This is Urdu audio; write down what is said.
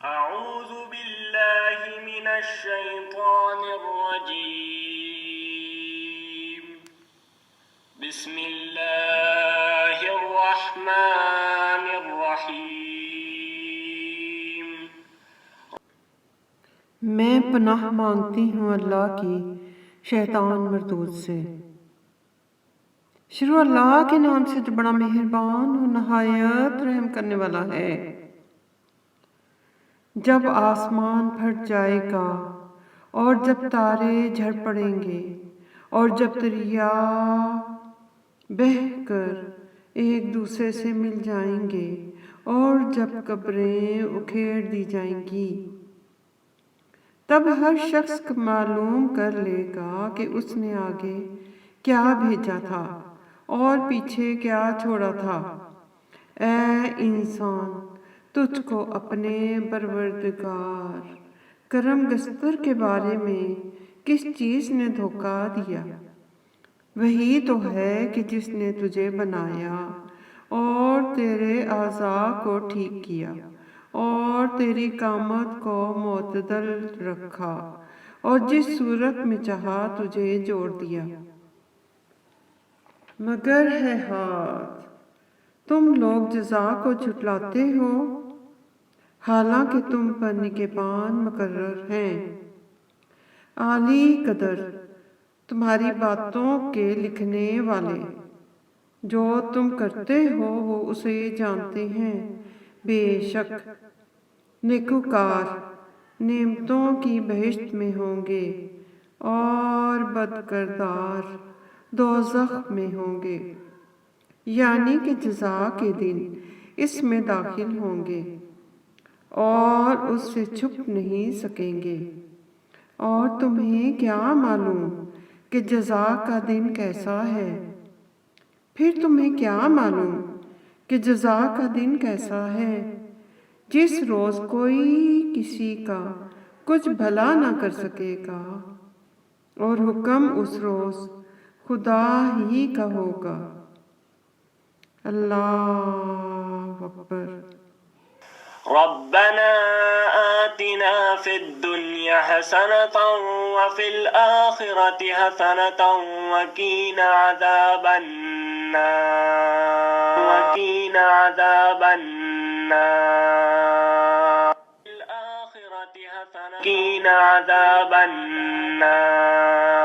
أعوذ بالله من الشيطان الرجيم بسم الله الرحمن الرحيم میں پناہ مانگتی ہوں اللہ کی شیطان مردود سے۔ شروع اللہ کے نام سے جو بڑا مہربان اور نہایت رحم کرنے والا ہے۔ جب آسمان پھٹ جائے گا اور جب تارے جھڑ پڑیں گے اور جب دریا بہہ کر ایک دوسرے سے مل جائیں گے اور جب قبریں اکھیڑ دی جائیں گی، تب ہر شخص معلوم کر لے گا کہ اس نے آگے کیا بھیجا تھا اور پیچھے کیا چھوڑا تھا۔ اے انسان، تجھ کو اپنے پروردگار کرم گستر کے بارے میں کس چیز نے دھوکہ دیا؟ وہی تو ہے کہ جس نے تجھے بنایا اور تیرے اعضاء کو ٹھیک کیا اور تیری قامت کو معتدل رکھا اور جس صورت میں چاہا تجھے جوڑ دیا۔ مگر ہے ہاتھ تم لوگ جزا کو جھٹلاتے ہو، حالانکہ تم پر نگہبان مقرر ہیں۔ عالی قدر تمہاری باتوں کے لکھنے والے، جو تم کرتے ہو وہ اسے جانتے ہیں۔ بے شک نیکوکار نعمتوں کی بہشت میں ہوں گے اور بدکردار دوزخ میں ہوں گے، یعنی کہ جزا کے دن اس میں داخل ہوں گے اور اس سے چھپ نہیں سکیں گے۔ اور تمہیں کیا معلوم کہ جزا کا دن کیسا ہے؟ پھر تمہیں کیا معلوم کہ جزا کا دن کیسا ہے، جس روز کوئی کسی کا کچھ بھلا نہ کر سکے گا اور حکم اس روز خدا ہی کا ہوگا۔ اللہ اکبر۔ ربنا آتنا في الدنيا حسنة وفي الآخرة حسنة وقنا عذاب النار وقنا عذاب النار